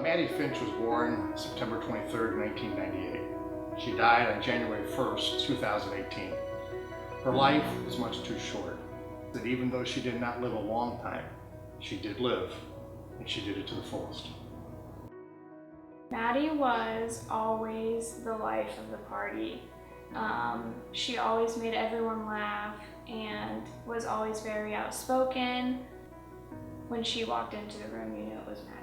Maddie Finch was born September 23rd, 1998. She died on January 1st, 2018. Her life was much too short. That even though she did not live a long time, she did live, and she did it to the fullest. Maddie was always the life of the party. She always made everyone laugh and was always very outspoken. When she walked into the room, you knew it was Maddie.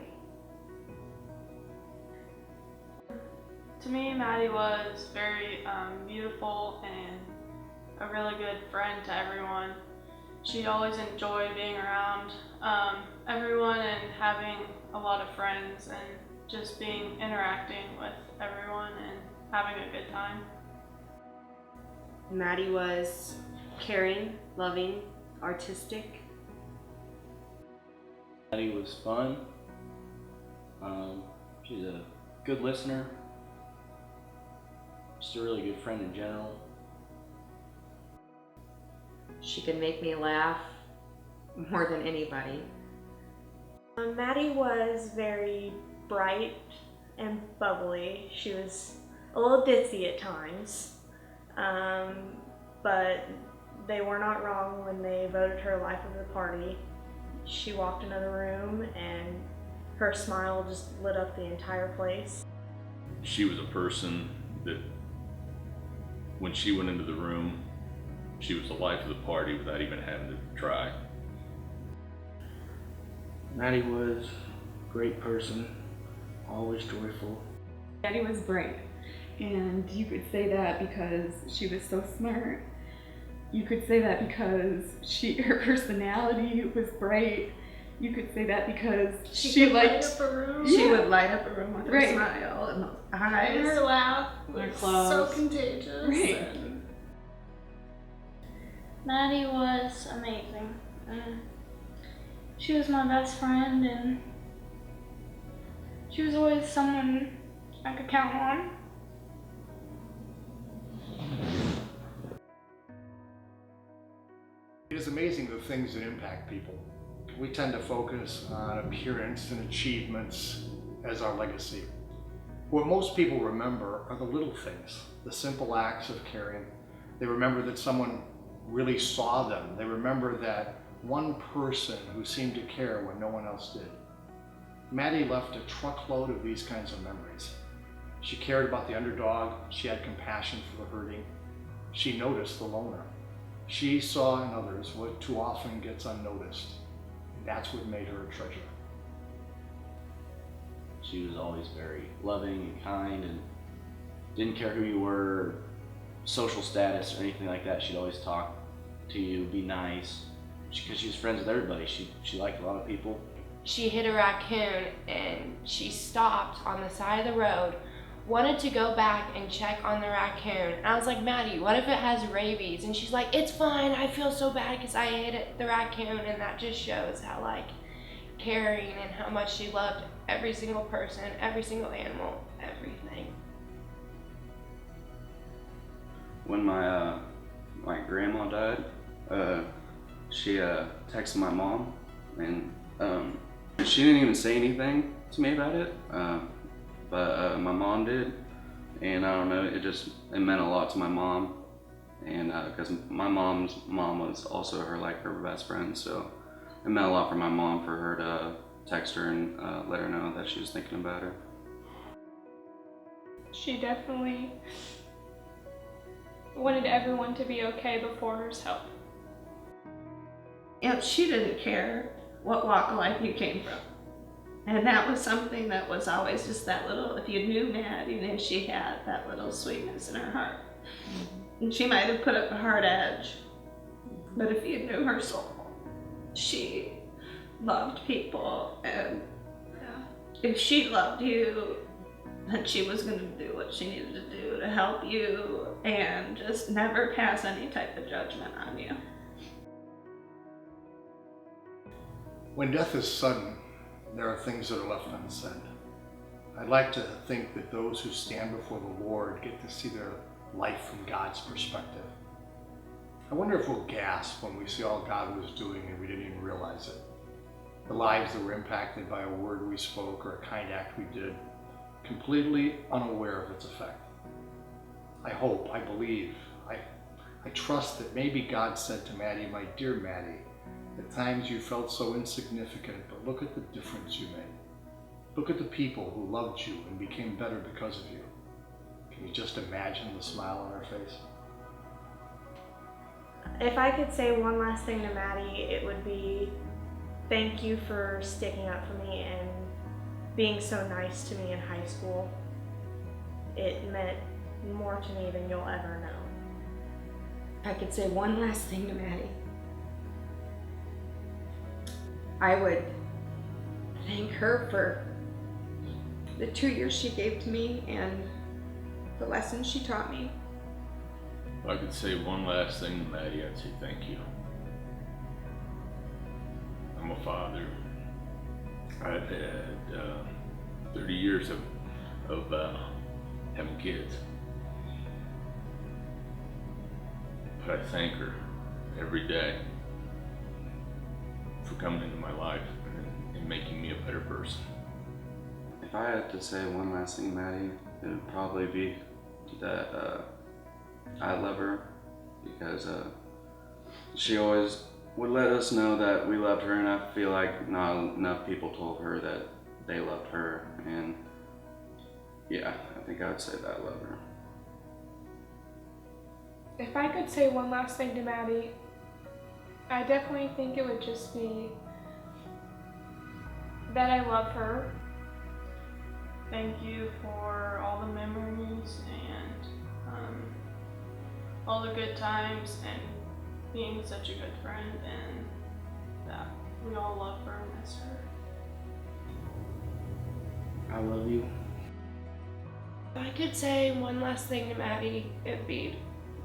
To me, Maddie was very beautiful and a really good friend to everyone. She always enjoyed being around everyone and having a lot of friends and just interacting with everyone and having a good time. Maddie was caring, loving, artistic. Maddie was fun. She's a good listener. Just a really good friend in general. She could make me laugh more than anybody. Maddie was very bright and bubbly. She was a little ditzy at times, but they were not wrong when they voted her life of the party. She walked into the room and her smile just lit up the entire place. She was a person that when she went into the room, she was the life of the party without even having to try. Maddie was a great person, always joyful. Maddie was bright, and you could say that because she was so smart. You could say that because her personality was bright. You could say that because she liked light up a room. She would light up a room with her Right. smile and those And eyes. her laugh Her was clothes. so contagious. Right. And Maddie was amazing. She was my best friend, and she was always someone I could count on. It is amazing the things that impact people. We tend to focus on appearance and achievements as our legacy. What most people remember are the little things, the simple acts of caring. They remember that someone really saw them. They remember that one person who seemed to care when no one else did. Maddie left a truckload of these kinds of memories. She cared about the underdog. She had compassion for the hurting. She noticed the loner. She saw in others what too often gets unnoticed. That's what made her a treasure. She was always very loving and kind and didn't care who you were, social status or anything like that. She'd always talk to you, be nice, because she was friends with everybody. She liked a lot of people. She hit a raccoon and she stopped on the side of the road, wanted to go back and check on the raccoon. And I was like, Maddie, what if it has rabies? And she's like, it's fine, I feel so bad because I hit the raccoon. And that just shows how caring and how much she loved every single person, every single animal, everything. When my grandma died, she texted my mom, and she didn't even say anything to me about it, but my mom did, and I don't know, it meant a lot to my mom, and because my mom's mom was also her best friend, so it meant a lot for my mom for her to text her and let her know that she was thinking about her. she definitely wanted everyone to be okay before herself. Yep, she didn't care what walk of life you came from. And that was something that was always just that little, if you knew Maddie, you knew she had that little sweetness in her heart. And she might have put up a hard edge, but if you knew her soul, she loved people, and if she loved you, then she was going to do what she needed to do to help you and just never pass any type of judgment on you. When death is sudden, there are things that are left unsaid. I'd like to think that those who stand before the Lord get to see their life from God's perspective. I wonder if we'll gasp when we see all God was doing and we didn't even realize it. the lives that were impacted by a word we spoke or a kind act we did, completely unaware of its effect. I hope, I believe, I trust that maybe God said to Maddie, my dear Maddie, at times you felt so insignificant, but look at the difference you made. Look at the people who loved you and became better because of you. Can you just imagine the smile on her face? If I could say one last thing to Maddie, it would be thank you for sticking up for me and being so nice to me in high school. It meant more to me than you'll ever know. If I could say one last thing to Maddie, I would thank her for the 2 years she gave to me and the lessons she taught me. If I could say one last thing to Maddie, I'd say thank you. I'm a father. I've had 30 years of having kids. But I thank her every day for coming into my life and making me a better person. If I had to say one last thing, Maddie, it would probably be that I love her because she always would let us know that we loved her, and I feel like not enough people told her that they loved her, and yeah, I think I would say that I love her. If I could say one last thing to Maddie, I definitely think it would just be that I love her. Thank you for all the memories and all the good times and being such a good friend, and that we all love her and miss her. I love you. If I could say one last thing to Maddie, it'd be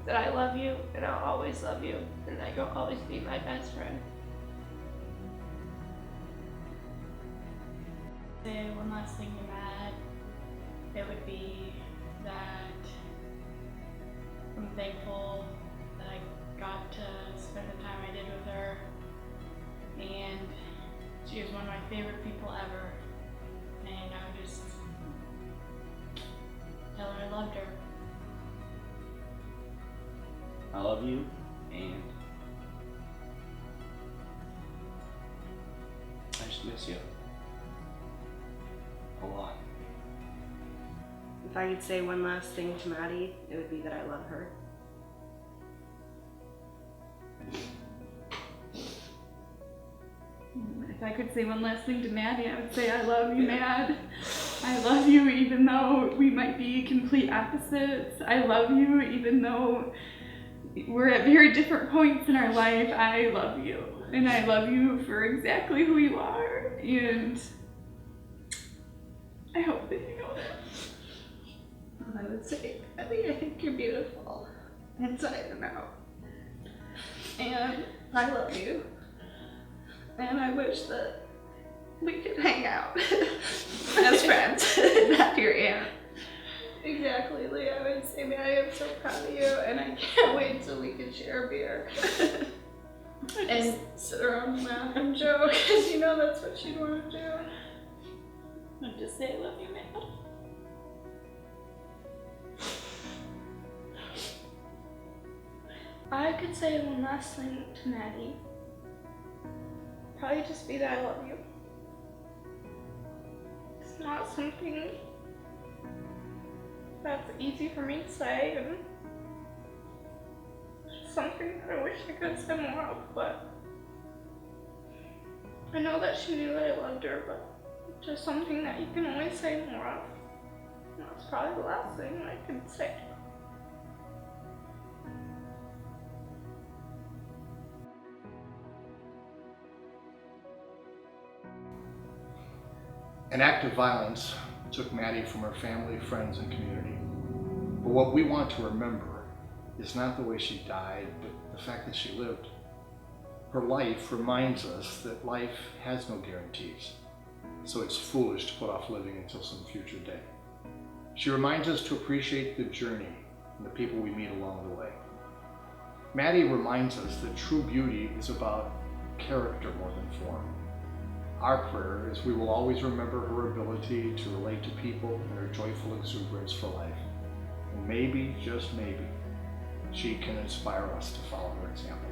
that I love you and I'll always love you and that you'll always be my best friend. Say one last thing to Matt, it would be that I'm thankful that I got to spend the time I did with her, and she was one of my favorite people ever, and I would just tell her I loved her. I love you, and I just miss you a lot. If I could say one last thing to Maddie, it would be that I love her. If I could say one last thing to Maddie, I would say I love you, Mad. I love you even though we might be complete opposites. I love you even though we're at very different points in our life. I love you. And I love you for exactly who you are. And I hope that you know that. I would say, Maddie, I think you're beautiful, inside and out. And I love you. And I wish that we could hang out as friends, not your aunt. Exactly, Lee. I would say, Maddie, I'm so proud of you, and I can't wait till we can share a beer. And sit around and laugh and joke, because you know that's what she'd want to do. I'd just say I love you, Mad. I could say one last thing to Maddie. Probably just be that I love you. It's not something that's easy for me to say, and it's something that I wish I could say more of, but I know that she knew that I loved her, but it's just something that you can only say more of. And that's probably the last thing I could say. An act of violence took Maddie from her family, friends, and community. But what we want to remember is not the way she died, but the fact that she lived. Her life reminds us that life has no guarantees, so it's foolish to put off living until some future day. She reminds us to appreciate the journey and the people we meet along the way. Maddie reminds us that true beauty is about character more than form. Our prayer is we will always remember her ability to relate to people and her joyful exuberance for life. And maybe, just maybe, she can inspire us to follow her example.